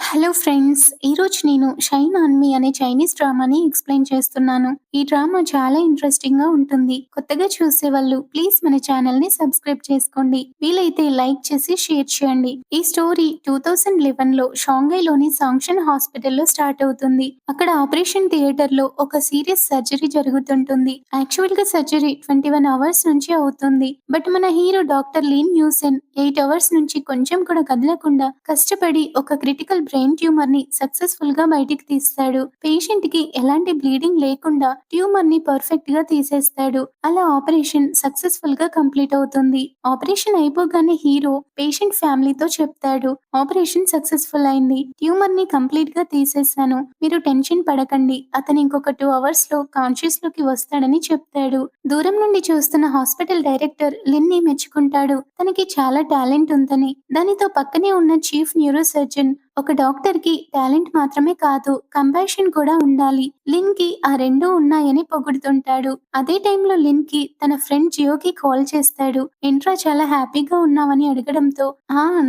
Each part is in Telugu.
Hello friends! ఈరోజు నేను 'షైన్ ఆన్ మీ' అనే చైనీస్ డ్రామాని ఎక్స్‌ప్లెయిన్ చేస్తున్నాను. ఈ డ్రామా చాలా ఇంట్రెస్టింగ్‌గా ఉంటుంది. కొత్తగా చూసేవాళ్ళు ప్లీజ్ మన ఛానల్‌ని సబ్స్క్రైబ్ చేసుకోండి. వీలైతే లైక్ చేసి షేర్ చేయండి. ఈ స్టోరీ 2011లో షాంఘైలోని సాంగ్‌షన్ హాస్పిటల్‌లో స్టార్ట్ అవుతుంది. అక్కడ ఆపరేషన్ థియేటర్‌లో ఒక సీరియస్ సర్జరీ జరుగుతుంటుంది. యాక్చువల్‌గా సర్జరీ 21 అవర్స్ నుంచి అవుతుంది. బట్ మన హీరో డాక్టర్ లీన్ యూసెన్ 8 అవర్స్ నుంచి కొంచెం కూడా కదలకుండా కష్టపడి ఒక క్రిటికల్ బ్రెయిన్ ట్యూమర్ ని సక్సెస్ఫుల్ గా బయటికి తీస్తాడు. పేషెంట్ కి ఎలాంటి బ్లీడింగ్ లేకుండా ట్యూమర్ ని పర్ఫెక్ట్ గా తీసేస్తాడు. అలా ఆపరేషన్ సక్సెస్ఫుల్ గా కంప్లీట్ అవుతుంది. ఆపరేషన్ అయిపోగానే హీరో పేషెంట్ ఫ్యామిలీతో చెప్తాడు, ఆపరేషన్ సక్సెస్ఫుల్ అయింది, ట్యూమర్ ని కంప్లీట్ గా తీసేశాను, మీరు టెన్షన్ పడకండి, అతను ఇంకొక 2 అవర్స్ లో కాన్షియస్ లోకి వస్తాడని చెప్తాడు. దూరం నుండి చూస్తున్న హాస్పిటల్ డైరెక్టర్ లిన్ ని మెచ్చుకుంటాడు, తనకి చాలా టాలెంట్ ఉందని. దానితో పక్కనే ఉన్న చీఫ్ న్యూరో సర్జన్ ఒక డాక్టర్ కి టాలెంట్ మాత్రమే కాదు, కంపాషన్ కూడా ఉండాలి, లిన్ కి ఆ రెండూ ఉన్నాయని పొగుడుతుంటాడు. అదే టైంలో లిన్ కి తన ఫ్రెండ్ జియోకి కాల్ చేస్తాడు. ఏంట్రా చాలా హ్యాపీగా ఉన్నావని అడగడంతో,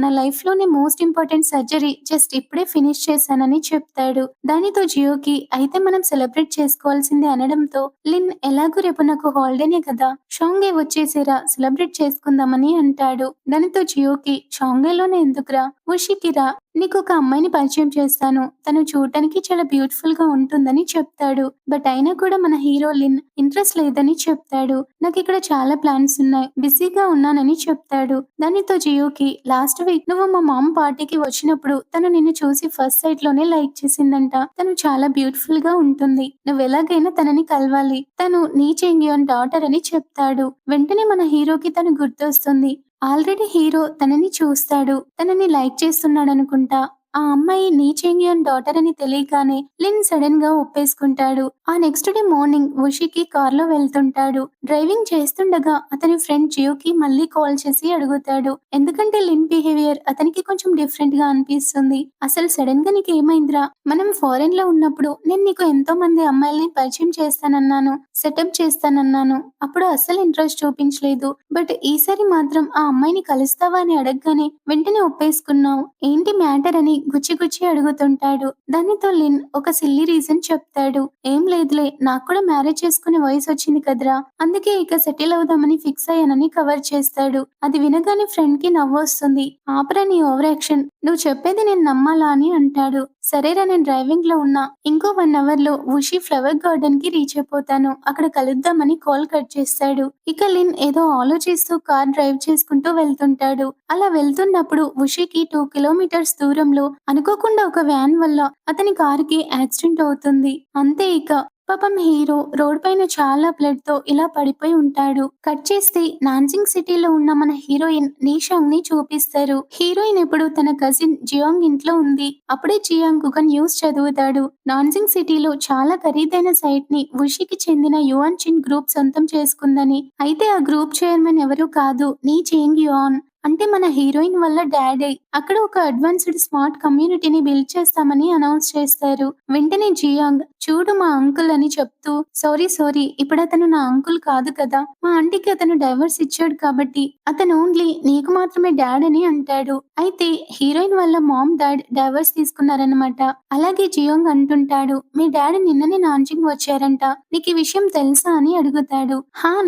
నా లైఫ్ లోనే మోస్ట్ ఇంపార్టెంట్ సర్జరీ జస్ట్ ఇప్పుడే ఫినిష్ చేశానని చెప్తాడు. దానితో జియోకి అయితే మనం సెలబ్రేట్ చేసుకోవాల్సిందే అనడంతో, లిన్ ఎలాగూ రేపు నాకు హాలిడేనే కదా, షాంఘై వచ్చేసేరా సెలబ్రేట్ చేసుకుందామని అంటాడు. దానితో జియోకి షాంఘైలోనే ఎందుకురా, ఉషికి రా, నీకొక అమ్మాయిని పరిచయం చేస్తాను, తను చూడటానికి చాలా బ్యూటిఫుల్ గా ఉంటుందని చెప్తాడు. బట్ అయినా కూడా మన హీరో లిన్ ఇంట్రెస్ట్ లేదని చెప్తాడు. నాకిక్కడ చాలా ప్లాన్స్ ఉన్నాయి, బిజీగా ఉన్నానని చెప్తాడు. దానితో జియోకి లాస్ట్ వీక్ నువ్వు మా మామ్ పార్టీకి వచ్చినప్పుడు తను నిన్ను చూసి ఫస్ట్ సైట్ లోనే లైక్ చేసిందంట, తను చాలా బ్యూటిఫుల్ గా ఉంటుంది, నువ్వు ఎలాగైనా తనని కలవాలి, తను నీ చెంగియోన్ డాటర్ అని చెప్తాడు. వెంటనే మన హీరోకి తను గుర్తొస్తుంది. ఆల్రెడీ హీరో తనని చూస్తాడు, తనని లైక్ చేస్తున్నాడనుకుంటా. ఆ అమ్మాయి నీ చెంగియోన్ డాటర్ అని తెలియగానే లిన్ సడన్ గా ఒప్పేసుకుంటాడు. ఆ నెక్స్ట్ డే మార్నింగ్ ఉషికి కార్లో వెళ్తుంటాడు. డ్రైవింగ్ చేస్తుండగా అతని ఫ్రెండ్ జియోకి మళ్ళీ కాల్ చేసి అడుగుతాడు. ఎందుకంటే లిన్ బిహేవియర్ అతనికి కొంచెం డిఫరెంట్ గా అనిపిస్తుంది. అసలు సడన్ గా నీకు ఏమైందిరా, మనం ఫారెన్ లో ఉన్నప్పుడు నేను నీకు ఎంతో మంది అమ్మాయిల్ని పరిచయం చేస్తానన్నాను, సెటప్ చేస్తానన్నాను, అప్పుడు అస్సలు ఇంట్రెస్ట్ చూపించలేదు, బట్ ఈసారి మాత్రం ఆ అమ్మాయిని కలుస్తావా అని అడగగానే వెంటనే ఒప్పేసుకున్నావు, ఏంటి మ్యాటర్ అని గుచ్చి గుచ్చి అడుగుతుంటాడు. దానితో లిన్ ఒక సిల్లీ రీజన్ చెప్తాడు. ఏం లేదులే, నాకు కూడా మ్యారేజ్ చేసుకునే వయసు వచ్చింది కదరా, అందుకే ఇక సెటిల్ అవుదామని ఫిక్స్ అయ్యానని కవర్ చేస్తాడు. అది వినగానే ఫ్రెండ్ కి నవ్వొస్తుంది. ఆపరా నీ ఓవర్ యాక్షన్, నువ్వు చెప్పేది నేను నమ్మాలా అని అంటాడు. సరేరా, నేను డ్రైవింగ్ లో ఉన్నా, ఇంకో 1 అవర్ లో ఉషి ఫ్లవర్ గార్డెన్ కి రీచ్ అయిపోతాను, అక్కడ కలుద్దామని కాల్ కట్ చేస్తాడు. ఇక లిన్ ఏదో ఆలోచిస్తూ కార్ డ్రైవ్ చేసుకుంటూ వెళ్తుంటాడు. అలా వెళ్తున్నప్పుడు ఉషికి 2 కిలోమీటర్స్ దూరంలో అనుకోకుండా ఒక వ్యాన్ వల్ల అతని కారుకి యాక్సిడెంట్ అవుతుంది. అంతే ఇక పాపం హీరో రోడ్ పైన చాలా బ్లడ్ తో ఇలా పడిపోయి ఉంటాడు. కట్ చేస్తే నాన్జింగ్ సిటీలో ఉన్న మన హీరోయిన్ నీషాంగ్ ని చూపిస్తారు. హీరోయిన్ ఇప్పుడు తన కజిన్ జియాంగ్ ఇంట్లో ఉంది. అప్పుడే జియాంగ్ ఒక న్యూస్ చదువుతాడు. నాన్జింగ్ సిటీలో చాలా ఖరీదైన సైట్ ని ఉషికి చెందిన యువాన్ చిన్ గ్రూప్ సొంతం చేసుకుందని. అయితే ఆ గ్రూప్ చైర్మన్ ఎవరు కాదు, నీ చేంగ్ యువాన్, అంటే మన హీరోయిన్ వల్ల డాడీ. అక్కడ ఒక అడ్వాన్స్డ్ స్మార్ట్ కమ్యూనిటీని బిల్డ్ చేస్తామని అనౌన్స్ చేస్తారు. వెంటనే జియాంగ్, చూడు మా అంకుల్ అని చెప్తూ, సారీ ఇప్పుడు అతను నా అంకుల్ కాదు కదా, మా ఆంటీకి అతను డైవర్స్ ఇచ్చాడు కాబట్టి అతను ఓన్లీ నీకు మాత్రమే డాడ్ అని అంటాడు. అయితే హీరోయిన్ వల్ల మామ్ డాడ్ డైవర్స్ తీసుకున్నారన్నమాట. అలాగే జియాంగ్ అంటుంటాడు, మీ డాడీ నిన్ననే నాన్జింగ్ వచ్చారంట, నీకు ఈ విషయం తెలుసా అని అడుగుతాడు.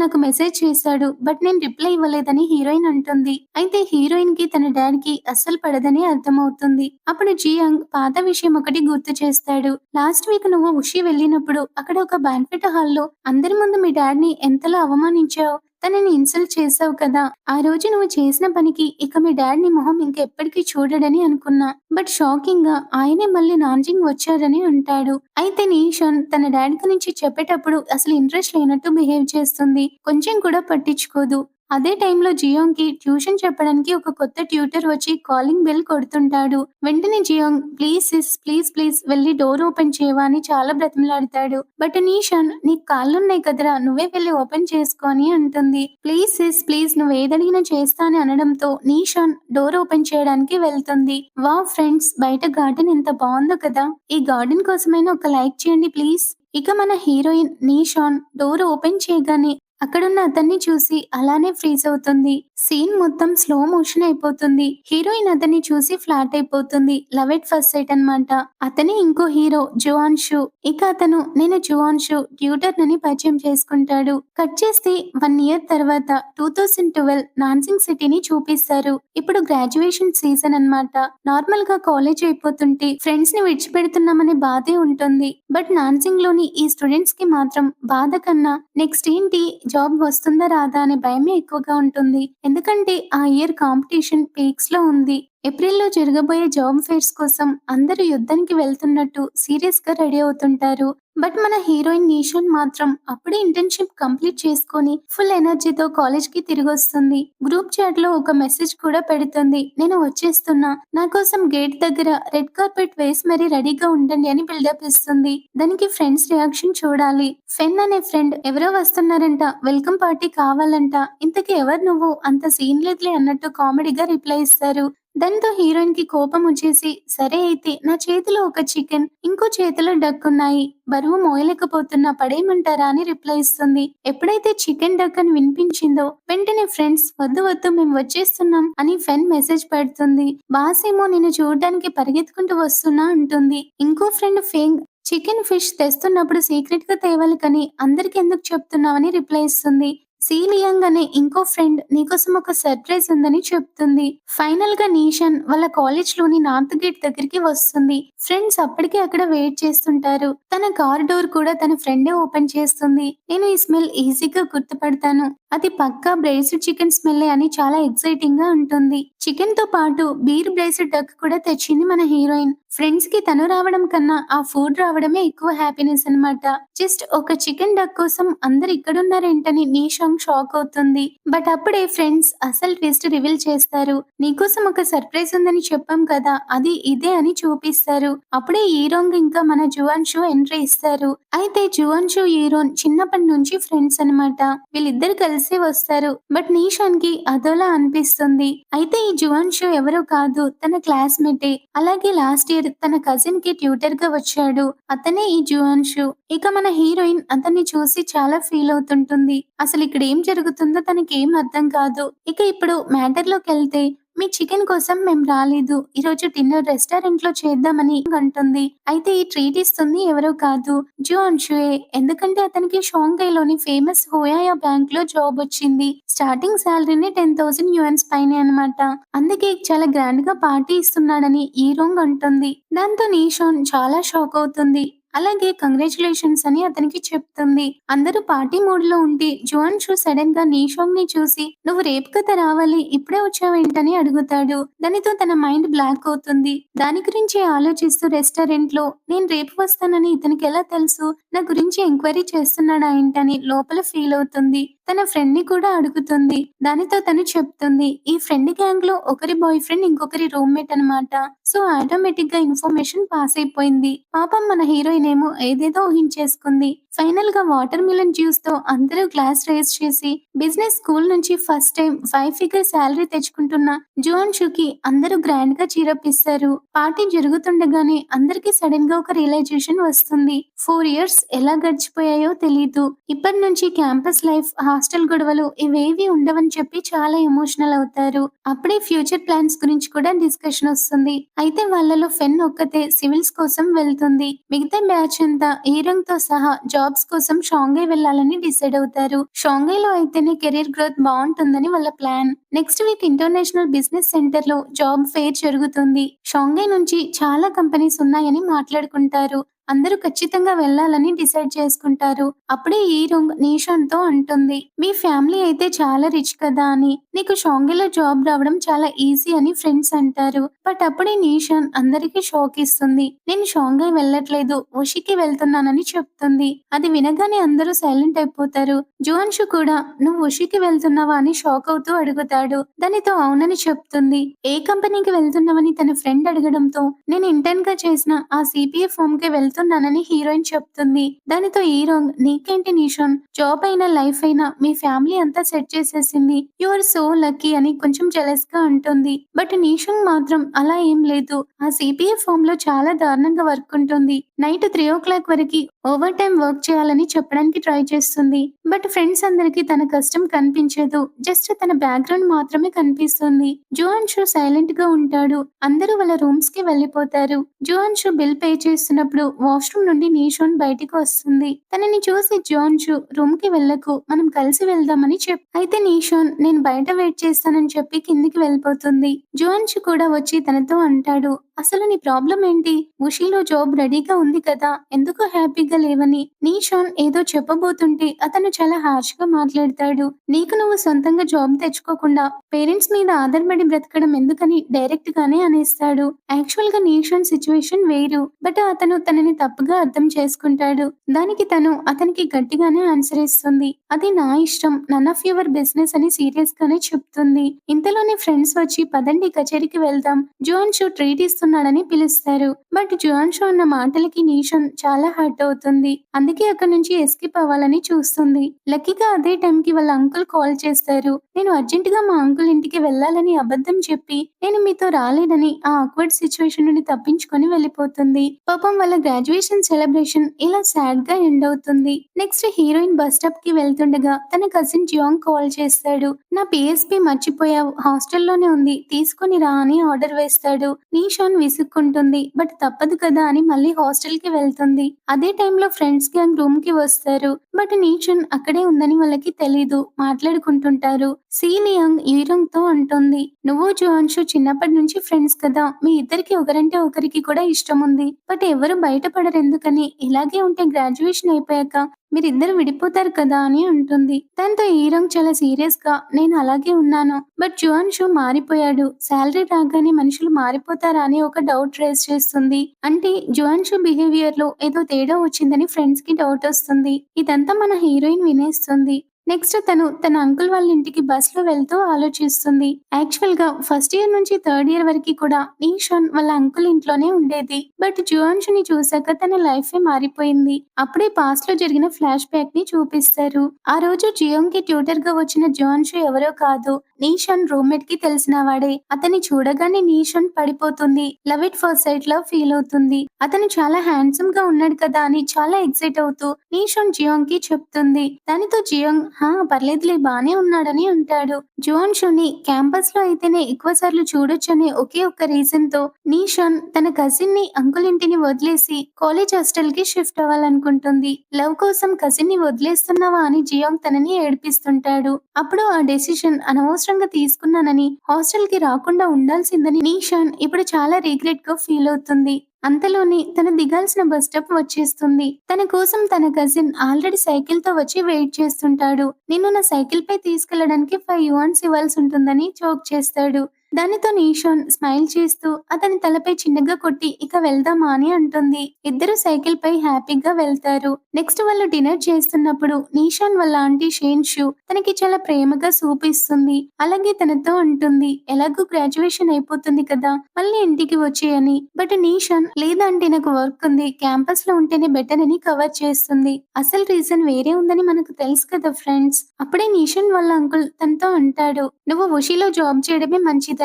నాకు మెసేజ్ చేశాడు, బట్ నేను రిప్లై ఇవ్వలేదని హీరోయిన్ అంటుంది. అయితే హీరోయిన్ కి తన డాడ్ కి అస్సలు పడదని అర్థమవుతుంది. అప్పుడు జియాంగ్ పాత విషయం ఒకటి గుర్తు చేస్తాడు. లాస్ట్ వీక్ నువ్వు ఉషి వెళ్ళినప్పుడు అక్కడ ఒక బ్యాంక్వెట్ హాల్లో అందరి ముందు మీ డాడ్ ని ఎంతలా అవమానించావు, తనని ఇన్సల్ట్ చేసావు కదా, ఆ రోజు నువ్వు చేసిన పనికి ఇక మీ డాడ్ ని మొహం ఇంకెప్పటికీ చూడడని అనుకున్నా, బట్ షాకింగ్ గా ఆయనే మళ్ళీ నాన్జింగ్ వచ్చారని అంటాడు. అయితే నీషాన్ తన డాడ్ గురించి చెప్పేటప్పుడు అసలు ఇంట్రెస్ట్ లేనట్టు బిహేవ్ చేస్తుంది, కొంచెం కూడా పట్టించుకోదు. అదే టైంలో జియాంగ్ కి ట్యూషన్ చెప్పడానికి ఒక కొత్త ట్యూటర్ వచ్చి కాలింగ్ బెల్ కొడుతుంటాడు. వెంటనే జియాంగ్, ప్లీజ్ సిస్, ప్లీజ్ వెళ్ళి డోర్ ఓపెన్ చేయవా అని చాలా బ్రతిమలాడతాడు. బట్ నీషాన్, నీకు కాళ్ళున్నాయి కదరా, నువ్వే వెళ్ళి ఓపెన్ చేసుకో అని అంటుంది. ప్లీజ్ సిస్ ప్లీజ్, నువ్వు ఏదడిగినా చేస్తా అని అనడంతో నీషాన్ డోర్ ఓపెన్ చేయడానికి వెళ్తుంది. వావ్ ఫ్రెండ్స్, బయట గార్డెన్ ఎంత బాగుందో కదా, ఈ గార్డెన్ కోసమైనా ఒక లైక్ చేయండి ప్లీజ్. ఇక మన హీరోయిన్ నీషాన్ డోర్ ఓపెన్ చేయగానే అక్కడున్న అతన్ని చూసి అలానే ఫ్రీజ్ అవుతుంది. సీన్ మొత్తం స్లో మోషన్ అయిపోతుంది. హీరోయిన్ అతన్ని చూసి ఫ్లాట్ అయిపోతుంది. లవ్ ఎట్ ఫస్ట్ సైట్ అన్నమాట. అతనే ఇంకో హీరో జువాన్షు. ఇక అతను నేను జువాన్షు ట్యూటర్‌నని పరిచయం చేసుకుంటాడు. కట్ చేస్తే 1 ఇయర్ తర్వాత 2012 నాన్సింగ్ సిటీని చూపిస్తారు. ఇప్పుడు గ్రాడ్యుయేషన్ సీజన్ అన్నమాట. నార్మల్‌గా కాలేజ్ అయిపోతుంటే ఫ్రెండ్స్‌ని విడిచిపెడుతున్నామనే బాధే ఉంటుంది. బట్ నాన్సింగ్‌లోని ఈ స్టూడెంట్స్‌కి మాత్రం బాధ కన్నా నెక్స్ట్ ఏంటి జాబ్ వస్తుందా రాదా అనే భయమే ఎక్కువగా ఉంటుంది. ఎందుకంటే ఆ ఇయర్ కాంపిటీషన్ పీక్స్‌లో ఉంది. ఏప్రిల్‌లో జరగబోయే జాబ్ ఫెయిర్స్ కోసం అందరూ యుద్ధానికి వెళ్తున్నట్టు సీరియస్‌గా రెడీ అవుతుంటారు. బట్ మన హీరోయిన్ నిషాన్ మాత్రం అప్పుడే ఇంటర్న్‌షిప్ కంప్లీట్ చేసుకొని ఫుల్ ఎనర్జీతో కాలేజ్‌కి తిరిగొస్తుంది. గ్రూప్ చాట్‌లో ఒక మెసేజ్ కూడా పెడుతుంది. నేను వచ్చేస్తున్నా. నా కోసం గేట్ దగ్గర రెడ్ కార్పెట్ వేసి మరీ రెడీగా ఉండండి అని బిల్డప్ ఇస్తుంది. దానికి ఫ్రెండ్స్ రియాక్షన్ చూడాలి. ఫెన్ అనే ఫ్రెండ్ ఎవరో వస్తున్నారంట. వెల్కమ్ పార్టీ కావాలంట. ఇంతకీ ఎవరు నువ్వు? అంత సీన్ లేదులే అన్నట్టు కామెడీగా రిప్లై ఇస్తారు. దాంతో హీరోయిన్‌కి కోపమొచ్చేసి, సరే అయితే నా చేతిలో ఒక చికెన్, ఇంకో చేతిలో డక్ ఉన్నాయి. బరువు మోయలేకపోతున్నా పడేయమంటారా అని రిప్లై ఇస్తుంది. ఎప్పుడైతే చికెన్ డక్ అని వినిపించిందో వెంటనే ఫ్రెండ్స్ వద్దు వద్దు మేము వచ్చేస్తున్నాం అని ఫెన్ మెసేజ్ పెడుతుంది. బాస్ ఏమో నిన్ను చూడ్డానికి పరిగెత్తుకుంటూ వస్తున్నా అంటుంది. ఇంకో ఫ్రెండ్ ఫేంగ్ చికెన్, ఫిష్ తెస్తున్నప్పుడు సీక్రెట్‌గా తేవాలి కానీ అందరికెందుకు చెప్తున్నావని రిప్లై ఇస్తుంది. సీ లియాంగ్ అనే ఇంకో ఫ్రెండ్ నీకోసం ఒక సర్ప్రైజ్ ఉందని చెప్తుంది. ఫైనల్ గా నీషన్ వాళ్ళ కాలేజ్ లోని నార్త్ గేట్ దగ్గరికి వస్తుంది. ఫ్రెండ్స్ అప్పటికే అక్కడ వెయిట్ చేస్తుంటారు. తన కార్ డోర్ కూడా తన ఫ్రెండే ఓపెన్ చేస్తుంది. నేను ఈ స్మెల్ ఈజీగా గుర్తుపడతాను. అది పక్కా బ్రేస్డ్ చికెన్ స్మెల్లే అని చాలా ఎక్సైటింగ్ గా ఉంటుంది. చికెన్ తో పాటు బీర్ బ్రేస్డ్ డక్ కూడా తెచ్చింది మన హీరోయిన్. ఫ్రెండ్స్ కి తను రావడం కన్నా ఆ ఫుడ్ రావడమే ఎక్కువ హ్యాపీనెస్ అన్నమాట. జస్ట్ ఒక చికెన్ డక్ కోసం అందరు ఇక్కడున్నారేంటని నీషాంగ్ షాక్ అవుతుంది. బట్ అప్పుడే ఫ్రెండ్స్ అసలు ట్విస్ట్ రివీల్ చేస్తారు. నీకోసం ఒక సర్ప్రైజ్ ఉందని చెప్పాం కదా, అది ఇదే అని చూపిస్తారు. అప్పుడే హీరోంగ్ ఇంకా మన జువాన్షు ఎంట్రీ ఇస్తారు. అయితే జువాన్షు హీరోన్ చిన్నప్పటి నుంచి ఫ్రెండ్స్ అన్నమాట. వీళ్ళిద్దరు కలిసే వస్తారు. బట్ నీషాన్ కి అదోలా అనిపిస్తుంది. అయితే ఈ జువాన్షు ఎవరో కాదు, తన క్లాస్మేటే. అలాగే లాస్ట్ ఇయర్ తన కజిన్ కి ట్యూటర్ గా వచ్చాడు. అతనే ఈ జువాన్షు. ఇక మన హీరోయిన్ అతన్ని చూసి చాలా ఫీల్ అవుతుంటుంది. అసలు ఇక్కడ ఏం జరుగుతుందో తనకి ఏం అర్థం కాదు. ఇక ఇప్పుడు మ్యాటర్ లోకి వెళ్తే మీ చికెన్ కోసం మేం రాలేదు. ఈరోజు డిన్నర్ రెస్టారెంట్ లో చేద్దామని అంటుంది. అయితే ఈ ట్రీట్ ఇస్తుంది ఎవరో కాదు, జువాన్షుయే. ఎందుకంటే అతనికి షాంఘైలోని ఫేమస్ హోయాయా బ్యాంక్ లో జాబ్ వచ్చింది. స్టార్టింగ్ సాలరీనే 10,000 యుఎన్స్ పైనే అన్నమాట. అందుకే చాలా గ్రాండ్ గా పార్టీ ఇస్తున్నాడని ఈరోంగ్ అంటుంది. దాంతో నీషాన్ చాలా షాక్ అవుతుంది. అలాగే కంగ్రాచులేషన్స్ అని అతనికి చెప్తుంది. అందరూ పార్టీ మూడ్ లో ఉంటే జువాన్షు సడన్ గా నీషాంగ్ ని చూసి నువ్వు రేపు కదా రావాలి, ఇప్పుడే వచ్చావేంటని అడుగుతాడు. దానితో తన మైండ్ బ్లాక్ అవుతుంది. దాని గురించి ఆలోచిస్తూ రెస్టారెంట్ లో నేను రేపు వస్తానని ఇతనికి ఎలా తెలుసు, నా గురించి ఎంక్వైరీ చేస్తున్నాడా ఏంటని లోపల ఫీల్ అవుతుంది. తన ఫ్రెండ్ ని కూడా అడుగుతుంది. దానితో తను చెప్తుంది ఈ ఫ్రెండ్ గ్యాంగ్ లో ఒకరి బాయ్ ఫ్రెండ్ ఇంకొకరి రూమ్మేట్ అన్నమాట. సో ఆటోమేటిక్ గా ఇన్ఫర్మేషన్ పాస్ అయిపోయింది. పాపం మన హీరోయిన్ ఏమో ఏదేదో ఊహించేసుకుంది. ఫైనల్ గా వాటర్ మిలన్ జ్యూస్ తో అందరూ గ్లాస్ రైజ్ చేసి బిజినెస్ స్కూల్ నుంచి ఫస్ట్ టైం 5 ఫిగర్ శాలరీ తెచ్చుకుంటున్న జువాన్షుకి అందరూ గ్రాండ్ గా చీరపిస్తారు. పార్టీ జరుగుతుండగానే అందరికి సడన్ గా ఒక రియలైజేషన్ వస్తుంది. 4 ఇయర్స్ ఎలా గడిచిపోయాయో తెలీదు. ఇప్పటి నుంచి క్యాంపస్ లైఫ్, హాస్టల్ గొడవలు ఇవేవి ఉండవని చెప్పి చాలా ఎమోషనల్ అవుతారు. అప్పుడే ఫ్యూచర్ ప్లాన్స్ గురించి కూడా డిస్కషన్ వస్తుంది. అయితే వాళ్ళలో ఫెన్ ఒక్కతే సివిల్స్ కోసం వెళ్తుంది. మిగతా బ్యాచ్ అంతా ఈరంగ్ తో సహా జాబ్స్ కోసం షాంఘై వెళ్లాలని డిసైడ్ అవుతారు. షాంఘైలో అయితేనే కెరీర్ గ్రోత్ బాగుంటుందని వాళ్ళ plan. Next week international business centre లో జాబ్ ఫెయిర్ జరుగుతుంది. షాంఘై నుంచి చాలా కంపెనీస్ ఉన్నాయని మాట్లాడుకుంటారు. అందరూ ఖచ్చితంగా వెళ్లాలని డిసైడ్ చేసుకుంటారు. అప్పుడే ఈరోంగ్ నీషాన్ తో అంటుంది, మీ ఫ్యామిలీ అయితే చాలా రిచ్ కదా అని, నీకు షాంఘైలో జాబ్ రావడం చాలా ఈజీ అని ఫ్రెండ్స్ అంటారు. బట్ అప్పుడే నీషాన్ అందరికీ షాక్ ఇస్తుంది. నేను షాంఘై వెళ్ళట్లేదు, ఉషికి వెళ్తున్నానని చెప్తుంది. అది వినగానే అందరూ సైలెంట్ అయిపోతారు. జువాన్షు కూడా నువ్వు ఉషికి వెళ్తున్నావా అని షాక్ అవుతూ అడుగుతాడు. దానితో అవునని చెప్తుంది. ఏ కంపెనీకి వెళ్తున్నావని తన ఫ్రెండ్ అడగడంతో నేను ఇంటర్న్ గా చేసిన ఆ సిపిఏ ఫామ్ కి వెళ్తున్నాను వస్తున్నానని హీరోయిన్ చెప్తుంది. దానితో హీరో నీకేంటి నిషాన్, జాబ్ అయినా లైఫ్ అయినా మీ ఫ్యామిలీ అంతా సెట్ చేసేసింది. యు ఆర్ సో లక్కీ అని కొంచెం జెలస్ గా అంటుంది. బట్ నిషాంక్ మాత్రం అలా ఏం లేదు. ఆ సిపిఏ ఫామ్ లో చాలా దారుణంగా వర్క్ ఉంటుంది. నైట్ 3 వరకు ఓవర్ టైం వర్క్ చేయాలని చెప్పడానికి ట్రై చేస్తుంది. బట్ ఫ్రెండ్స్ అందరికి తన కష్టం కనిపించదు. జస్ట్ తన బ్యాక్‌గ్రౌండ్ మాత్రమే కనిపిస్తుంది. జువాన్షు సైలెంట్ గా ఉంటాడు. అందరూ వాళ్ళ రూమ్స్ కి వెళ్ళిపోతారు. జువాన్షు బిల్ పే చేస్తున్నప్పుడు వాష్‌రూమ్ నుండి నీషోన్ బయటికి వస్తుంది. తనని చూసి జువాన్షు రూమ్ కి వెళ్ళకు, మనం కలిసి వెళ్దామని అయితే నీషోన్ నేను బయట వెయిట్ చేస్తానని చెప్పి కిందికి వెళ్ళిపోతుంది. జువాన్షు కూడా వచ్చి తనతో అంటాడు, అసలు నీ ప్రాబ్లం ఏంటి? ఉషీలో జాబ్ రెడీగా ఉంది కదా, ఎందుకు హ్యాపీగా లేవని. నీషాన్ ఏదో చెప్పబోతుంటే అతను చాలా హార్ష్ గా మాట్లాడతాడు. నీకు నువ్వు సొంతంగా జాబ్ తెచ్చుకోకుండా పేరెంట్స్ మీద ఆధారపడి బ్రతకడం ఎందుకని డైరెక్ట్ గానే అనేస్తాడు. యాక్చువల్ గా నీషాన్ సిచ్యువేషన్ వేరు. బట్ అతను తనని తప్పుగా అర్థం చేసుకుంటాడు. దానికి తను అతనికి గట్టిగానే ఆన్సర్ ఇస్తుంది. అది నా ఇష్టం, నన్ ఆఫ్ యువర్ బిజినెస్ అని సీరియస్ గానే చెప్తుంది. ఇంతలోనే ఫ్రెండ్స్ వచ్చి పదండి కచేరీకి వెళ్దాం, జువాన్షు ట్రీట్ ఇస్తున్నాడని పిలుస్తారు. బట్ జువాన్షు అన్న మాటలకి నీషాన్ చాలా హర్ట్ అవుతుంది. అందుకే అక్కడి నుంచి ఎస్కేప్ అవ్వాలని చూస్తుంది. లక్కీగా అదే టైంకి వాళ్ళ అంకుల్ కాల్ చేస్తారు. నేను అర్జెంట్ గా మా అంకుల్ ఇంటికి వెళ్ళాలని అబద్ధం చెప్పి నేను మీతో రాలేదని ఆ ఆక్వర్డ్ సిచ్యువేషన్ నుండి తప్పించుకొని వెళ్ళిపోతుంది. పాపం వాళ్ళ గ్రాడ్యుయేషన్ సెలబ్రేషన్ ఇలా సాడ్ గా ఎండ్ అవుతుంది. నెక్స్ట్ హీరోయిన్ బస్ స్టాప్ కి వెళ్తుండగా తన కజిన్ జియాంగ్ కాల్ చేస్తాడు. నా పిఎస్పి మర్చిపోయావు, హాస్టల్లోనే ఉంది, తీసుకొని రా అని ఆర్డర్ వేస్తాడు. నీషాన్ విసుక్కుంటుంది. బట్ తప్పదు కదా అని మళ్ళీ హాస్టల్ కి వెళ్తుంది. అదే టైంలో ఫ్రెండ్స్ గ్యాంగ్ రూమ్ కి వస్తారు. బట్ నీషాన్ అక్కడే ఉందని వాళ్ళకి తెలీదు. మాట్లాడుకుంటుంటారు. సీలియాంగ్ యూరంగ్ తో అంటుంది, నువ్వు జువాన్షు చిన్నప్పటి నుంచి ఫ్రెండ్స్ కదా, మీ ఇద్దరికి ఒకరంటే ఒకరికి కూడా ఇష్టం ఉంది. బట్ ఎవరు బయటపడరు ఎందుకని, ఇలాగే ఉంటే గ్రాడ్యుయేషన్ అయిపోయాక మీరిద్దరు విడిపోతారు కదా అని అంటుంది. దాంతో ఈరంగ్ చాలా సీరియస్ గా నేను అలాగే ఉన్నాను, బట్ జువాన్షు మారిపోయాడు, శాలరీ రాగానే మనుషులు మారిపోతారా అని ఒక డౌట్ రేస్ చేస్తుంది. అంటే జువాన్షు బిహేవియర్ లో ఏదో తేడా వచ్చిందని ఫ్రెండ్స్ కి డౌట్ వస్తుంది. ఇదంతా మన హీరోయిన్ వినేస్తుంది. నెక్స్ట్ తను తన అంకుల్ వాళ్ళ ఇంటికి బస్ లో వెళ్తూ ఆలోచిస్తుంది. యాక్చువల్ గా ఫస్ట్ ఇయర్ నుంచి థర్డ్ ఇయర్ వరకు కూడా నీషాన్ వాళ్ళ అంకుల్ ఇంట్లోనే ఉండేది. బట్ జువాన్షుని చూశాక తన లైఫే మారిపోయింది. అప్పుడే పాస్ట్ లో జరిగిన ఫ్లాష్ బ్యాక్ ని చూపిస్తారు. ఆ రోజు జియోంగ్ కి ట్యూటర్ గా వచ్చిన జువాన్షు ఎవరో కాదు, నీషాన్ రూమ్మేట్ కి తెలిసిన వాడే. అతన్ని చూడగానే నీషాన్ పడిపోతుంది. లవ్ ఇట్ ఫస్ట్ సైట్ లో ఫీల్ అవుతుంది. అతను చాలా హ్యాండ్సమ్ గా ఉన్నాడు కదా అని చాలా ఎక్సైట్ అవుతూ నీషాన్ జియోంగ్ కి చెప్తుంది. దానితో జియోంగ్ పర్లేదులే బానే ఉన్నాడని అంటాడు. జువాన్షుని క్యాంపస్ లో అయితేనే ఎక్కువ సార్లు చూడొచ్చనే ఒకే ఒక్క రీజన్ తో నీషాన్ తన కజిన్ ని అంకుల్ ఇంటిని వదిలేసి కాలేజ్ హాస్టల్ కి షిఫ్ట్ అవ్వాలనుకుంటుంది. లవ్ కోసం కజిన్ ని వదిలేస్తున్నావా అని జియోంగ్ తనని ఏడిపిస్తుంటాడు. అప్పుడు ఆ డెసిషన్ అనవసరంగా తీసుకున్నానని, హాస్టల్ కి రాకుండా ఉండాల్సిందని నీషాన్ ఇప్పుడు చాలా రిగ్రెట్ గా ఫీల్ అవుతుంది. అంతలోనే తను దిగాల్సిన బస్ స్టాప్ వచ్చేస్తుంది. తన కోసం తన కజిన్ ఆల్రెడీ సైకిల్ తో వచ్చి వెయిట్ చేస్తుంటాడు. నిన్ను నా సైకిల్ పై తీసుకెళ్లడానికి 5 యువాన్స్ ఇవ్వాల్సి ఉంటుందని జోక్ చేస్తాడు. దానితో నీషాన్ స్మైల్ చేస్తూ అతని తలపై చిన్నగా కొట్టి ఇక వెళ్దామా అని అంటుంది. ఇద్దరు సైకిల్ పై హ్యాపీగా వెళ్తారు. నెక్స్ట్ వాళ్ళు డిన్నర్ చేస్తున్నప్పుడు నీషాన్ వాళ్ళ ఆంటీ షేన్షు తనకి చాలా ప్రేమగా సూప్ ఇస్తుంది. అలాగే తనతో అంటుంది, ఎలాగూ గ్రాడ్యుయేషన్ అయిపోతుంది కదా, మళ్ళీ ఇంటికి వచ్చేయని. బట్ నీషాన్ లేదంటే నాకు వర్క్ ఉంది, క్యాంపస్ లో ఉంటేనే బెటర్ అని కవర్ చేస్తుంది. అసలు రీజన్ వేరే ఉందని మనకు తెలుసు కదా ఫ్రెండ్స్. అప్పుడే నీషాన్ వాళ్ళ అంకుల్ తనతో అంటాడు, నువ్వు ఉషిలో జాబ్ చేయడమే మంచిదని.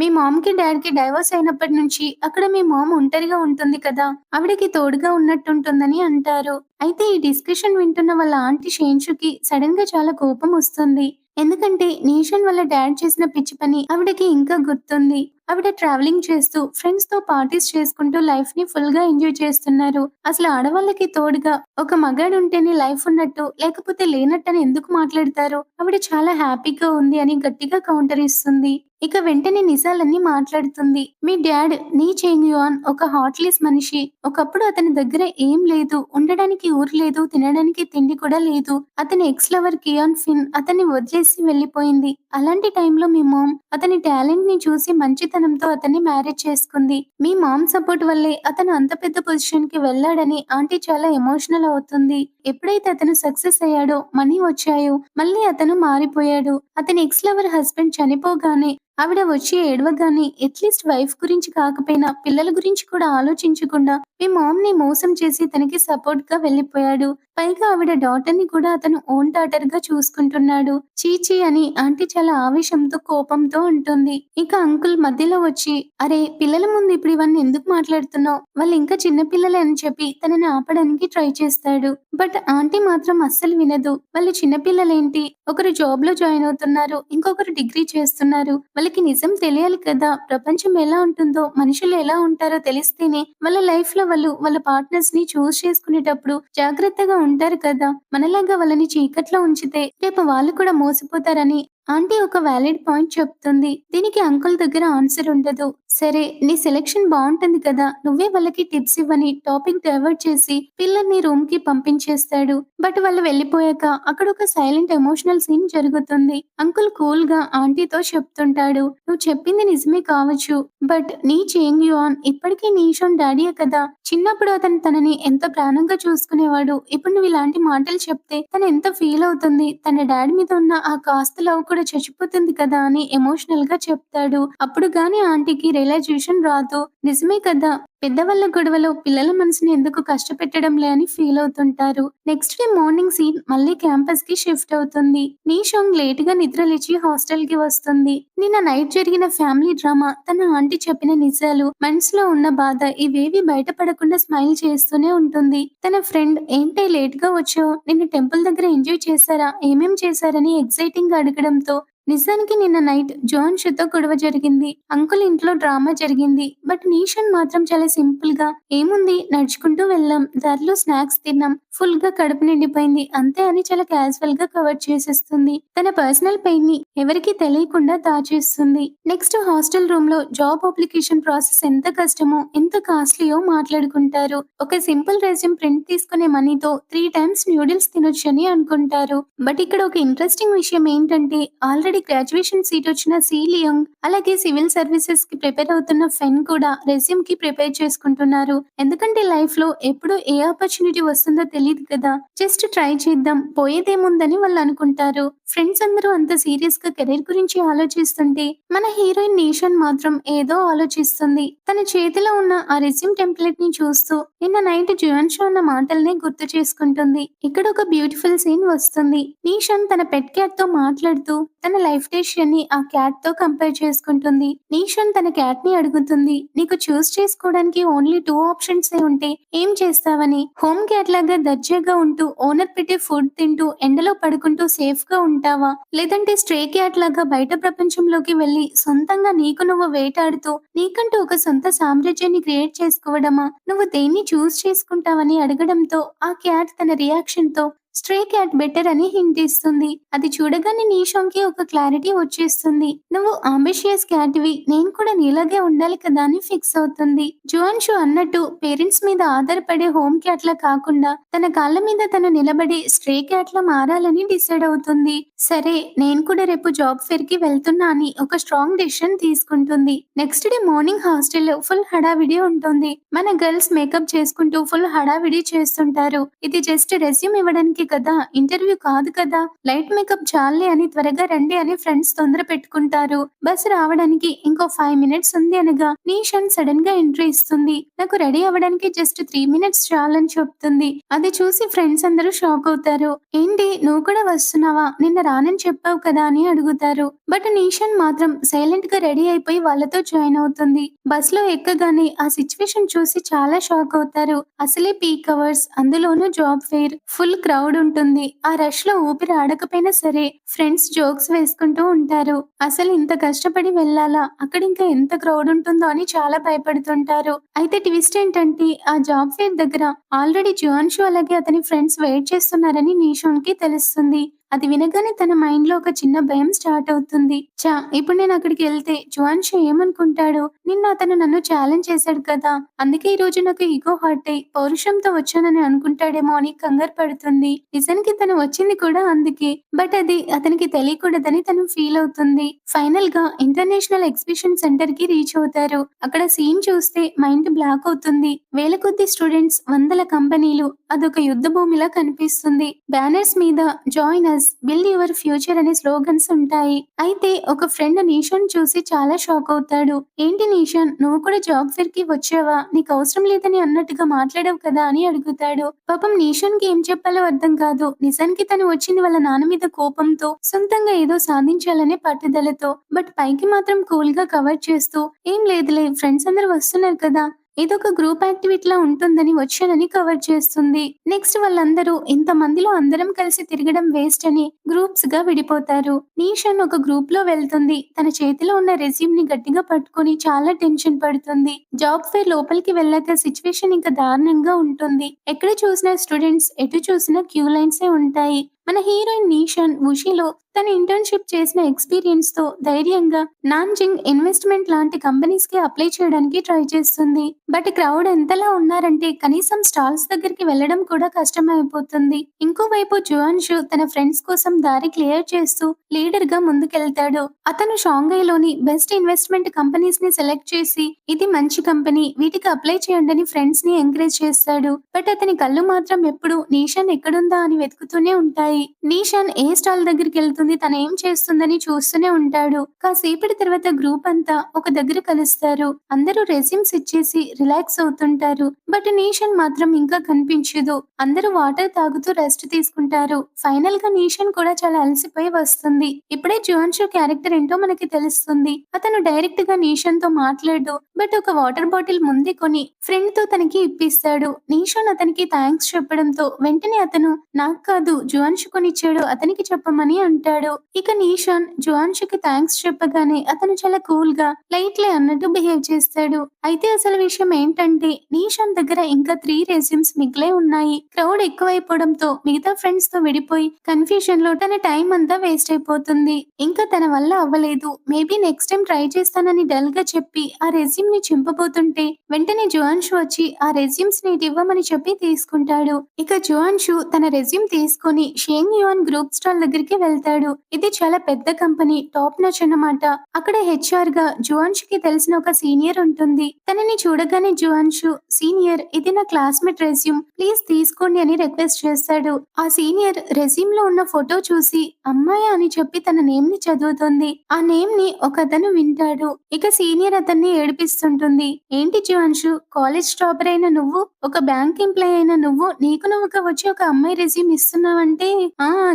మీ మామ్ కి డాడ్ కి డైవర్స్ అయినప్పటి నుంచి అక్కడ మీ మామ్ ఒంటరిగా ఉంటుంది కదా, ఆవిడకి తోడుగా ఉన్నట్టుంటుందని అంటారు. అయితే ఈ డిస్కషన్ వింటున్న వాళ్ళ ఆంటీ షేన్షుకి సడన్ గా చాలా కోపం వస్తుంది. ఎందుకంటే నీషాన్ వాళ్ళ డాడ్ చేసిన పిచ్చి పని ఆవిడకి ఇంకా గుర్తుంది. ఆవిడ ట్రావెలింగ్ చేస్తూ ఫ్రెండ్స్ తో పార్టీస్ చేసుకుంటూ లైఫ్ ని ఫుల్ గా ఎంజాయ్ చేస్తున్నారు. అసలు ఆడవాళ్ళకి తోడుగా ఒక మగాడు ఉంటేనే లైఫ్ ఉన్నట్టు, లేకపోతే లేనట్టని ఎందుకు మాట్లాడతారు? ఆవిడ చాలా హ్యాపీగా ఉంది అని గట్టిగా కౌంటర్ ఇస్తుంది. ఇక వెంటనే నిజాలన్నీ మాట్లాడుతుంది. మీ డాడ్ నీ చేంగ్ యువాన్ ఒక హార్ట్లెస్ మనిషి. ఒకప్పుడు అతని దగ్గర ఏం లేదు, ఉండడానికి ఊరు లేదు, తినడానికి తిండి కూడా లేదు. అతని ఎక్స్ లవర్ కియాన్ ఫిన్ అతన్ని వదిలేసి వెళ్లిపోయింది. అలాంటి టైంలో మీ మామ్ అతని టాలెంట్‌ని చూసి మంచితనంతో అతన్ని మ్యారేజ్ చేసుకుంది. మీ మామ్ సపోర్ట్ వల్లే అతను అంత పెద్ద పొజిషన్‌కి వెళ్ళాడని ఆంటీ చాలా ఎమోషనల్ అవుతుంది. ఎప్పుడైతే అతను సక్సెస్ అయ్యాడో, మనీ వచ్చాయో, మళ్ళీ అతను మారిపోయాడు. అతని ఎక్స్ లవర్ హస్బెండ్ చనిపోగానే ఆవిడ వచ్చి ఏడవగానే అట్‌లీస్ట్ వైఫ్ గురించి కాకపోయినా పిల్లల గురించి కూడా ఆలోచించకుండా మీ మామ్‌ని మోసం చేసి తనకి సపోర్ట్‌గా వెళ్ళిపోయాడు. పైగా ఆవిడ డాటర్‌ని కూడా అతను ఓన్ డాటర్‌గా చూసుకుంటున్నాడు. ఛీ! ఛీ! అని ఆంటీ చాలా ఆవేశంతో, కోపంతో అంటుంది. ఇక అంకుల్ మధ్యలో వచ్చి, "అరే! పిల్లల ముందు ఇప్పుడు ఇవన్నీ ఎందుకు మాట్లాడుతున్నావు? వాళ్ళు ఇంకా చిన్న పిల్లలే" అని చెప్పి తనని ఆపడానికి ట్రై చేస్తాడు. బట్ ఆంటీ మాత్రం అస్సలు వినదు. వాళ్ళు చిన్న పిల్లలేంటి? ఒకరు జాబ్‌లో జాయిన్ అవుతున్నారు. ఇంకొకరు డిగ్రీ చేస్తున్నారు. వాళ్ళకి నిజం తెలియాలి కదా! ప్రపంచం ఎలా ఉంటుందో, మనుషులు ఎలా ఉంటారో తెలిస్తేనే వాళ్ళ లైఫ్‌లో వాళ్ళు వాళ్ళ పార్ట్నర్స్‌ని చూజ్ చేసుకునేటప్పుడు జాగ్రత్తగా ఉంటారు కదా! మనలాగా వాళ్ళని చీకట్లో ఉంచితే రేపు వాళ్ళు కూడా మోసపోతారని ఆంటీ ఒక వాలిడ్ పాయింట్ చెప్తుంది. దీనికి అంకుల్ దగ్గర ఆన్సర్ ఉండదు. సరే నీ సెలక్షన్ బావుంటుంది కదా! నువ్వే వాళ్ళకి టిప్స్ ఇవ్వని టాపిక్ డైవర్ట్ చేసి పిల్లల్ని రూమ్‌కి పంపించేస్తాడు. బట్ వాళ్ళు వెళ్ళిపోయాక అక్కడ ఒక సైలెంట్ ఎమోషనల్ సీన్ జరుగుతుంది. అంకుల్ కూల్‌గా ఆంటీతో చెప్తుంటాడు. "నువ్వు చెప్పింది నిజమే కావచ్చు. బట్ నీ చేయింగ్ యూ ఆన్ ఇప్పటికీ నీషాన్ డాడీయే కదా! చిన్నప్పుడు అతను తనని ఎంత ప్రాణంగా చూసుకునేవాడు. ఇప్పుడు నువ్వు ఇలాంటి మాటలు చెప్తే తను ఎంత ఫీల్ అవుతుంది. తన డాడీ మీద ఉన్న ఆ కాస్త లవ్ కూడా చచ్చిపోతుంది కదా!" అని ఎమోషనల్‌గా చెప్తాడు. అప్పుడు గాని ఆంటీకి రియలైజేషన్ రాదు. నిజమే కదా! పెద్దవాళ్ళ గొడవలో పిల్లల మనసుని ఎందుకు కష్టపెట్టడంలే అని ఫీల్ అవుతుంటారు. నెక్స్ట్ డే మార్నింగ్ సీన్ మళ్ళీ క్యాంపస్‌కి షిఫ్ట్ అవుతుంది. నీషాంగ్ లేట్‌గా నిద్రలేచి హాస్టల్‌కి వస్తుంది. నిన్న నైట్ జరిగిన ఫ్యామిలీ డ్రామా, తన ఆంటీ చెప్పిన నిజాలు, మనసులో ఉన్న బాధ ఇవేవి బయటపడకుండా స్మైల్ చేస్తూనే ఉంటుంది. తన ఫ్రెండ్ ఏంటే లేట్‌గా వచ్చావు? నిన్న టెంపుల్ దగ్గర ఎంజాయ్ చేశారా? ఏమేం చేశారని ఎక్సైటింగ్‌గా అడగడంతో నిజానికి నిన్న నైట్ జాన్‌షుతో గొడవ జరిగింది. అంకుల్ ఇంట్లో డ్రామా జరిగింది. బట్ నీషన్ మాత్రం చాలా సింపుల్‌గా ఏముంది నడుచుకుంటూ వెళ్ళాం. దారిలో స్నాక్స్ తిన్నాం. ఫుల్‌గా కడుపు నిండిపోయింది. అంతే అని చాలా క్యాజువల్‌గా కవర్ చేసేస్తుంది. తన పర్సనల్ పెయిన్‌ని ఎవరికీ తెలియకుండా దాచేస్తుంది. నెక్స్ట్ హాస్టల్ రూమ్‌లో జాబ్ అప్లికేషన్ ప్రాసెస్ ఎంత కష్టమో, ఎంత కాస్ట్‌లీయో మాట్లాడుకుంటారు. ఒక సింపుల్ రెజ్యూమ్ ప్రింట్ తీసుకునే మనీతో 3 టైమ్స్ నూడిల్స్ తినొచ్చని అనుకుంటారు. బట్ ఇక్కడ ఒక ఇంట్రెస్టింగ్ విషయం ఏంటంటే ఆల్రెడీ గ్రాడ్యుయేషన్ సీట్ వచ్చిన సీ లియాంగ్ అలాగే సివిల్ సర్వీసెస్ కి ప్రిపేర్ అవుతున్న ఫెన్ కూడా రెజ్యూమ్ కి ప్రిపేర్ చేసుకుంటున్నారు. ఎందుకంటే లైఫ్ లో ఎప్పుడు ఏ ఆపర్చునిటీ వస్తుందో తెలియదు కదా! జస్ట్ ట్రై చేద్దాం పోయేదేముందని వాళ్ళు అనుకుంటారు. ఫ్రెండ్స్ అందరూ అంత సీరియస్ గా కెరీర్ గురించి ఆలోచిస్తుంటే మన హీరోయిన్ నీషన్ మాత్రం ఏదో ఆలోచిస్తుంది. తన చేతిలో ఉన్న ఆ రెజ్యూమ్ టెంప్లెట్ ని చూస్తూ నిన్న నైట్ జుయాన్షో అన్న మాటల్ని గుర్తు చేసుకుంటుంది. ఇక్కడ ఒక బ్యూటిఫుల్ సీన్ వస్తుంది. నీషన్ తన పెట్ క్యాట్ తో మాట్లాడుతూ తన లైఫ్ డెసిషన్ ని ఆ క్యాట్ తో కంపేర్ చేసుకుంటుంది. నీషన్ తన క్యాట్ ని అడుగుతుంది, నీకు చూస్ చేసుకోవడానికి ఓన్లీ 2 ఆప్షన్స్ ఏ ఉంటే ఏం చేస్తావని? హోమ్ క్యాట్ లాగా దర్జాగా ఉంటూ ఓనర్ పెట్టే ఫుడ్ తింటూ ఎండలో పడుకుంటూ సేఫ్ గా ఉంటావా? లేదంటే స్ట్రే క్యాట్ లాగా బయట ప్రపంచంలోకి వెళ్లి సొంతంగా నీకు నువ్వు వేటాడుతూ నీకంటూ ఒక సొంత సామ్రాజ్యాన్ని క్రియేట్ చేసుకోవడమా? నువ్వు దేన్ని చూస్ చేసుకుంటావని అడగడంతో ఆ క్యాట్ తన రియాక్షన్ తో స్ట్రే క్యాట్ బెటర్ అని హింట్ ఇస్తుంది. అది చూడగానే నీషాంకి ఒక క్లారిటీ వచ్చేస్తుంది. నువ్వు అంబిషియస్ క్యాట్‌వి, నేను కూడా నీలాగే ఉండాలి కదా అని ఫిక్స్ అవుతుంది. జువాన్షు అన్నట్టు పేరెంట్స్ మీద ఆధారపడే హోమ్ క్యాట్‌లా కాకుండా తన కాళ్ళ మీద తను నిలబడి స్ట్రే క్యాట్‌లా మారాలని డిసైడ్ అవుతుంది. సరే నేను కూడా రేపు జాబ్ ఫెయిర్‌కి వెళ్తున్నా అని ఒక స్ట్రాంగ్ డెసిషన్ తీసుకుంటుంది. నెక్స్ట్ డే మార్నింగ్ హాస్టల్‌లో ఫుల్ హడావిడి ఉంటుంది. మన గర్ల్స్ మేకప్ చేసుకుంటూ ఫుల్ హడావిడి చేస్తుంటారు. ఇది జస్ట్ రెజ్యూమ్ ఇవ్వడానికి కదా, ఇంటర్వ్యూ కాదు కదా! లైట్ మేకప్ చాల్లే అని త్వరగా రండి అని ఫ్రెండ్స్ తొందర పెట్టుకుంటారు. బస్ రావడానికి ఇంకో 5 మినిట్స్ ఉంది అనగా నీషన్ సడన్ గా ఎంట్రీ ఇస్తుంది. నాకు రెడీ అవ్వడానికి జస్ట్ 3 మినిట్స్ చాలని చెప్తుంది. అది చూసి ఫ్రెండ్స్ అందరూ షాక్ అవుతారు. ఏంటి నువ్వు కూడా వస్తున్నావా? నిన్న రానని చెప్పావు కదా అని అడుగుతారు. బట్ నీషన్ మాత్రం సైలెంట్ గా రెడీ అయిపోయి వాళ్ళతో జాయిన్ అవుతుంది. బస్ లో ఎక్కగానే ఆ సిచ్యువేషన్ చూసి చాలా షాక్ అవుతారు. అసలే పీక్ అవర్స్, అందులోనూ జాబ్ ఫెయిర్, ఫుల్ క్రౌడ్ ఉంటుంది. ఆ రష్ లో ఊపిరి ఆడకపోయినా సరే ఫ్రెండ్స్ జోక్స్ వేసుకుంటూ ఉంటారు. అసలు ఇంత కష్టపడి వెళ్ళాలా? అక్కడ ఇంకా ఎంత క్రౌడ్ ఉంటుందో అని చాలా భయపడుతుంటారు. అయితే ట్విస్ట్ ఏంటంటే ఆ జాబ్ ఫెయిర్ దగ్గర ఆల్రెడీ జుయాన్షు అలాగే అతని ఫ్రెండ్స్ వెయిట్ చేస్తున్నారని నీషాన్ కి తెలుస్తుంది. అది వినగానే తన మైండ్‌లో ఒక చిన్న భయం స్టార్ట్ అవుతుంది. ఇప్పుడు నేను అక్కడికెళ్తే జువాన్షు ఏమనుకుంటాడో? నిన్న అతను నన్ను ఛాలెంజ్ చేశాడు కదా! అందుకే ఈరోజు నాకు ఇగో హర్ట్ అయ్యి పౌరుషంతో వచ్చానని అనుకుంటాడేమో అని కంగారు పడుతుంది. నిజానికి తను వచ్చింది కూడా అందుకే. బట్ అది అతనికి తెలియకూడదని తను ఫీల్ అవుతుంది. ఫైనల్‌గా ఇంటర్నేషనల్ ఎగ్జిబిషన్ సెంటర్‌కి రీచ్ అవుతారు. అక్కడ సీన్ చూస్తే మైండ్ బ్లాక్ అవుతుంది. వేల కొద్దీ స్టూడెంట్స్, వందల కంపెనీలు, అదొక యుద్ధ భూమిలా కనిపిస్తుంది. బ్యానర్స్ మీద join us, build your future అనే స్లోగన్స్ ఉంటాయి. అయితే ఒక ఫ్రెండ్ నీషాన్ చూసి చాలా షాక్ అవుతాడు. ఏంటి నీషాన్, నువ్వు కూడా జాబ్ ఫెయిర్ కి వచ్చావా? నీకు అవసరం లేదని అన్నట్టుగా మాట్లాడావు కదా అని అడుగుతాడు. పాపం నీషాన్ కి ఏం చెప్పాలో అర్థం కాదు. నిజానికి తను వచ్చింది వాళ్ళ నాన్న మీద కోపంతో, సొంతంగా ఏదో సాధించాలనే పట్టుదలతో. బట్ పైకి మాత్రం కూల్ గా కవర్ చేస్తూ, ఏం లేదులే, ఫ్రెండ్స్ అందరూ వస్తున్నారు కదా, ఇదొక గ్రూప్ యాక్టివిటీలా ఉంటుందని వచ్చానని కవర్ చేస్తుంది. నెక్స్ట్ వాళ్ళందరూ ఇంతమందిలో అందరం కలిసి తిరగడం వేస్ట్ అని గ్రూప్స్ గా విడిపోతారు. నీషాన్ ఒక గ్రూప్ లో వెళ్తుంది. తన చేతిలో ఉన్న రెజ్యూమ్ ని గట్టిగా పట్టుకొని చాలా టెన్షన్ పడుతుంది. జాబ్ ఫేర్ లోపలికి వెళ్ళాక సిచ్యువేషన్ ఇంకా దారుణంగా ఉంటుంది. ఎక్కడ చూసినా స్టూడెంట్స్, ఎటు చూసినా క్యూ లైన్సే ఉంటాయి. మన హీరోయిన్ నీషాన్ వుషిలో తన ఇంటర్న్‌షిప్ చేసిన ఎక్స్‌పీరియన్స్ తో ధైర్యంగా నాన్జింగ్ ఇన్వెస్ట్‌మెంట్ లాంటి కంపెనీస్ కి అప్లై చేయడానికి ట్రై చేస్తుంది. బట్ క్రౌడ్ ఎంతలా ఉన్నారంటే కనీసం స్టాల్స్ దగ్గరికి వెళ్ళడం కూడా కష్టమైపోతుంది. ఇంకోవైపు జువాన్షు తన ఫ్రెండ్స్ కోసం దారి క్లియర్ చేస్తూ లీడర్ గా ముందుకెళ్తాడు. అతను షాంఘైలోని బెస్ట్ ఇన్వెస్ట్‌మెంట్ కంపెనీస్ ని సెలెక్ట్ చేసి, ఇది మంచి కంపెనీ, వీటికి అప్లై చేయండి అని ఫ్రెండ్స్ ని ఎంకరేజ్ చేస్తాడు. బట్ అతని కళ్ళు మాత్రం ఎప్పుడూ నీషాన్ ఎక్కడుందా అని వెతుకుతూనే ఉంటాయి. నీషాన్ ఏ స్టాల్ దగ్గరికి వెళ్తుంది, తను ఏం చేస్తుందని చూస్తూనే ఉంటాడు. కాసేపటి తర్వాత గ్రూప్ అంతా ఒక దగ్గర కలుస్తారు. అందరూ రెజ్యూమ్స్ ఇచ్చేసి రిలాక్స్ అవుతుంటారు. బట్ నీషాన్ మాత్రం ఇంకా కనిపించదు. అందరూ వాటర్ తాగుతూ రెస్ట్ తీసుకుంటారు. ఫైనల్ గా నీషాన్ కూడా చాలా అలసిపోయి వస్తుంది. ఇప్పుడే జువాన్షు క్యారెక్టర్ ఏంటో మనకి తెలుస్తుంది. అతను డైరెక్ట్ గా నీషాన్ తో మాట్లాడు. బట్ ఒక వాటర్ బాటిల్ ముందే కొని ఫ్రెండ్ తో తనకి ఇప్పిస్తాడు. నీషాన్ అతనికి థ్యాంక్స్ చెప్పడంతో వెంటనే అతను, నాకు కాదు, జువాన్షు కొనిచ్చాడు, అతనికి చెప్పమని అంటాడు. ఇక నీషాన్ జువాన్షుకి థ్యాంక్స్ చెప్పగానే అతను చాలా కూల్ గా లైట్లే అన్నట్టు బిహేవ్ చేస్తాడు. అయితే అసలు విషయం ఏంటంటే నీషాన్ దగ్గర ఇంకా 3 రెజ్యూమ్స్ మిగిలే ఉన్నాయి. క్రౌడ్ ఎక్కువైపోవడంతో మిగతా ఫ్రెండ్స్ తో విడిపోయి కన్ఫ్యూజన్ లో తన టైం అంతా వేస్ట్ అయిపోతుంది. ఇంకా తన వల్ల అవ్వలేదు, మేబీ నెక్స్ట్ టైం ట్రై చేస్తానని డల్ గా చెప్పి ఆ రెజ్యూమ్ ని చింపబోతుంటే వెంటనే జువాన్షు వచ్చి ఆ రెజ్యూమ్స్ ని ఇవ్వమని చెప్పి తీసుకుంటాడు. ఇక జువాన్షు తన రెజ్యూమ్ తీసుకొని షేంగ్ యువాన్ గ్రూప్ స్టాల్ దగ్గరికి వెళ్తాడు. ఇది చాలా పెద్ద కంపెనీ, టాప్ నాచ్ అన్నమాట. అక్కడ హెచ్ఆర్ గా జువాన్షుకి తెలిసిన ఒక సీనియర్ ఉంటుంది. తనని చూడగానే జువాన్షు, సీనియర్, ఇది నా క్లాస్మేట్ రెజ్యూమ్, ప్లీజ్ తీసుకోండి అని రిక్వెస్ట్ చేస్తాడు. ఆ సీనియర్ రెజ్యూమ్ లో ఉన్న ఫోటో చూసి అమ్మాయి అని చెప్పి తన నేమ్ ని చదువుతుంది. ఆ నేమ్ ని ఒక అతను వింటాడు. ఇక సీనియర్ అతన్ని ఏడిపిస్తుంటుంది. ఏంటి జువాన్షు, కాలేజ్ టాపర్ అయిన నువ్వు, ఒక బ్యాంక్ ఎంప్లాయ్ అయిన నువ్వు, నీకు నువ్వుగా వచ్చి ఒక అమ్మాయి రెజ్యూమ్ ఇస్తున్నావంటే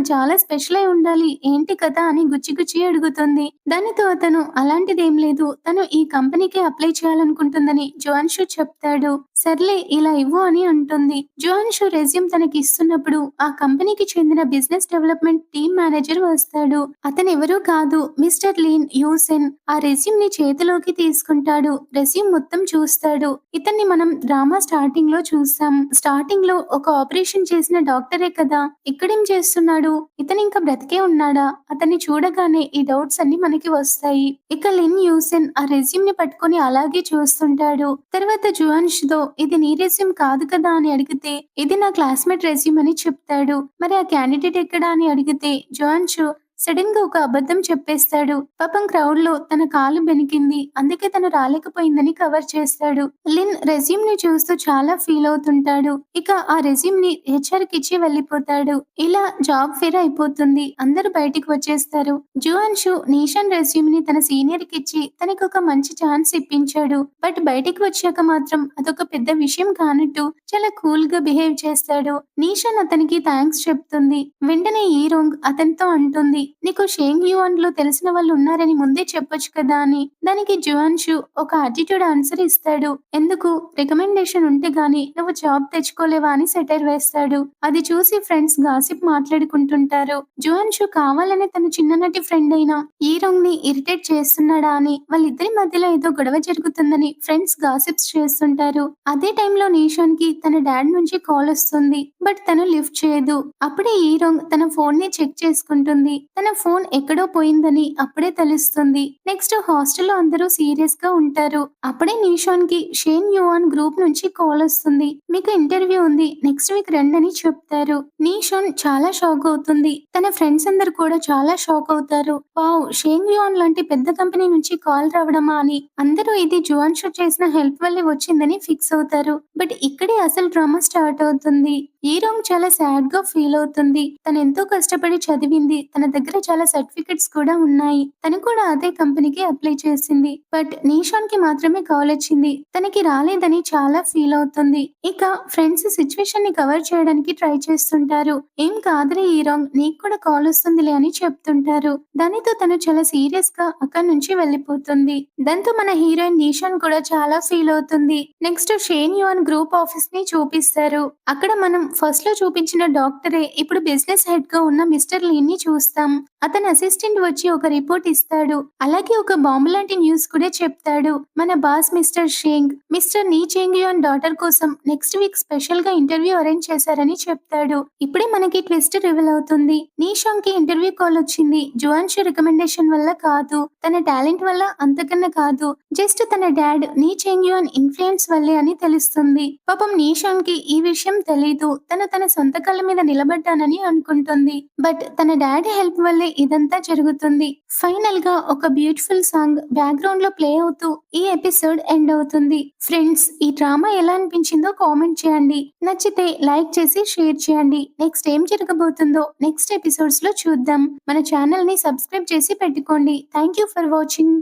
చాలా స్పెషల్ అయి ఉండాలి, ఏంటి కదా అని గుచ్చి గుచ్చి అడుగుతుంది. దానితో అతను, అలాంటిదేం లేదు, తను ఈ కంపెనీకి అప్లై చేయాలనుకుంటుందని జువాన్షు చెప్తాడు. సర్లే ఇలా ఇవ్వు అని అంటుంది. జువాన్షు రెజ్యూమ్ తనకి ఇస్తున్నప్పుడు ఆ కంపెనీకి చెందిన బిజినెస్ డెవలప్మెంట్ టీమ్ మేనేజర్ వస్తాడు. అతను ఎవరూ కాదు, మిస్టర్ లీన్ యూసెన్. ఆ రెజ్యూమ్ ని చేతిలోకి తీసుకుంటాడు. రెజ్యూమ్ మొత్తం చూస్తాడు. ఇతన్ని మనం డ్రామా స్టార్టింగ్ లో చూసాం. స్టార్టింగ్ లో ఒక ఆపరేషన్ చేసిన డాక్టరే కదా, ఇక్కడేం చేస్తున్నాడు, ఇతను ఇంకా బ్రతికే ఉన్నాడా? అతన్ని చూడగానే ఈ డౌట్స్ అన్ని మనకి వస్తాయి. ఇక లిన్ యూసెన్ ఆ రెజ్యూమ్ ని పట్టుకొని అలాగే చూస్తుంటాడు. తర్వాత జువాన్షుతో, ఇది నీ రెజ్యూమ్ కాదు కదా అని అడిగితే, ఇది నా క్లాస్మేట్ రెజ్యూమ్ అని చెప్తాడు. మరి ఆ క్యాండిడేట్ ఎక్కడా అని అడిగితే జువాన్షు సడన్ గా ఒక అబద్ధం చెప్పేస్తాడు. పాపం క్రౌడ్ లో తన కాలు బెనికింది, అందుకే తను రాలేకపోయిందని కవర్ చేస్తాడు. లిన్ రెజ్యూమ్ ని చూస్తూ చాలా ఫీల్ అవుతుంటాడు. ఇక ఆ రెజ్యూమ్ ని హెచ్ఆర్ కి ఇచ్చి వెళ్ళిపోతాడు. ఇలా జాబ్ ఫేర్ అయిపోతుంది. అందరూ బయటికి వచ్చేస్తారు. జువాన్షు నీషాన్ రెజ్యూమ్ ని తన సీనియర్ కి ఇచ్చి తనకి ఒక మంచి ఛాన్స్ ఇప్పించాడు. బట్ బయటికి వచ్చాక మాత్రం అదొక పెద్ద విషయం కానట్టు చాలా కూల్ గా బిహేవ్ చేస్తాడు. నీషాన్ అతనికి థ్యాంక్స్ చెప్తుంది. వెంటనే ఈరోంగ్ అతనితో అంటుంది, నీకు షేంగ్ యువాన్ లో తెలిసిన వాళ్ళు ఉన్నారని ముందే చెప్పొచ్చు కదా అని. దానికి జువాన్షు ఒక యాటిట్యూడ్ ఆన్సర్ ఇస్తాడు. ఎందుకు రికమెండేషన్ ఉంటే గాని నువ్వు జాబ్ తెచ్చుకోలేవా అని సెటైర్ వేస్తాడు. అది చూసి ఫ్రెండ్స్ గాసిప్ మాట్లాడుకుంటుంటారు. జువాన్షు కావాలనే తన చిన్ననాటి ఫ్రెండ్ అయిన ఈరోంగ్ ని ఇరిటేట్ చేస్తున్నాడా అని, వాళ్ళిద్దరి మధ్యలో ఏదో గొడవ జరుగుతుందని ఫ్రెండ్స్ గాసిప్స్ చేస్తుంటారు. అదే టైంలో నీషాన్ కి తన డాడ్ నుంచి కాల్ వస్తుంది. బట్ తను లిఫ్ట్ చేయదు. అప్పుడే ఈరోంగ్ తన ఫోన్ ని చెక్ చేసుకుంటుంది. తన ఫోన్ ఎక్కడో పోయిందని అప్పుడే తెలుస్తుంది. నెక్స్ట్ హాస్టల్లో అందరూ సీరియస్ గా ఉంటారు. అప్పుడే నీషాన్ కి షేన్ యువాన్ గ్రూప్ నుంచి కాల్ వస్తుంది. మీకు ఇంటర్వ్యూ ఉంది, నెక్స్ట్ వీక్ రండని చెప్తారు. నీషాన్ చాలా షాక్ అవుతుంది. తన ఫ్రెండ్స్ అందరు కూడా చాలా షాక్ అవుతారు. వావ్, షేన్ యువాన్ లాంటి పెద్ద కంపెనీ నుంచి కాల్ రావడమా అని. అందరూ ఇది జువాన్షు చేసిన హెల్ప్ వల్లే వచ్చిందని ఫిక్స్ అవుతారు. బట్ ఇక్కడే అసలు డ్రామా స్టార్ట్ అవుతుంది. ఈరోంగ్ చాలా సాడ్ గా ఫీల్ అవుతుంది. తను ఎంతో కష్టపడి చదివింది. తన దగ్గర చాలా సర్టిఫికెట్స్ కూడా ఉన్నాయి. తను కూడా అదే కంపెనీకి అప్లై చేసింది. బట్ నీషాన్ కి మాత్రమే కాల్ వచ్చింది. తనకి రాలేదని చాలా ఫీల్ అవుతుంది. ఇక ఫ్రెండ్స్ సిచ్యువేషన్ ని కవర్ చేయడానికి ట్రై చేస్తుంటారు. ఏం కాదులే ఈరోంగ్, నీకు కూడా కాల్ వస్తుందిలే అని చెప్తుంటారు. దానితో తను చాలా సీరియస్ గా అక్కడి నుంచి వెళ్లిపోతుంది. దాంతో మన హీరోయిన్ నీషాన్ కూడా చాలా ఫీల్ అవుతుంది. Next Shen Yuan group office ని చూపిస్తారు. అక్కడ మనం ఫస్ట్ లో చూపించిన డాక్టరే ఇప్పుడు బిజినెస్ హెడ్ గా ఉన్న మిస్టర్ లీ ని చూస్తాం. అతని అసిస్టెంట్ వచ్చి ఒక రిపోర్ట్ ఇస్తాడు. అలాగే ఒక బాంబు లాంటి న్యూస్ కూడా చెప్తాడు. మన బాస్ మిస్టర్ షేంగ్ మిస్టర్ నీ చెంగ్ యువాన్ డాటర్ కోసం నెక్స్ట్ వీక్ స్పెషల్ గా ఇంటర్వ్యూ అరేంజ్ చేశారని చెప్తాడు. ఇప్పుడే మనకి ట్విస్ట్ రివీల్ అవుతుంది. నీషాంగ్ కి ఇంటర్వ్యూ కాల్ వచ్చింది. జువాన్షు రికమెండేషన్ వల్ల కాదు, తన టాలెంట్ వల్ల అంతకన్నా కాదు, జస్ట్ తన డాడ్ నీ చెంగ్ యువాన్ ఇన్ఫ్లుయెన్స్ వల్లే అని తెలుస్తుంది. పాపం నీషాంగ్ కి ఈ విషయం తెలీదు. తన సొంత కాళ్ళ మీద నిలబడ్డానని అనుకుంటుంది. బట్ తన డాడీ హెల్ప్ వల్లే ఇదంతా జరుగుతుంది. ఫైనల్ గా ఒక బ్యూటిఫుల్ సాంగ్ బ్యాక్గ్రౌండ్ లో ప్లే అవుతూ ఈ ఎపిసోడ్ ఎండ్ అవుతుంది. ఫ్రెండ్స్, ఈ డ్రామా ఎలా అనిపించిందో కామెంట్ చేయండి. నచ్చితే లైక్ చేసి షేర్ చేయండి. నెక్స్ట్ ఏం జరగబోతుందో నెక్స్ట్ ఎపిసోడ్స్ లో చూద్దాం. మన ఛానల్ ని సబ్స్క్రైబ్ చేసి పెట్టుకోండి. Thank you for watching.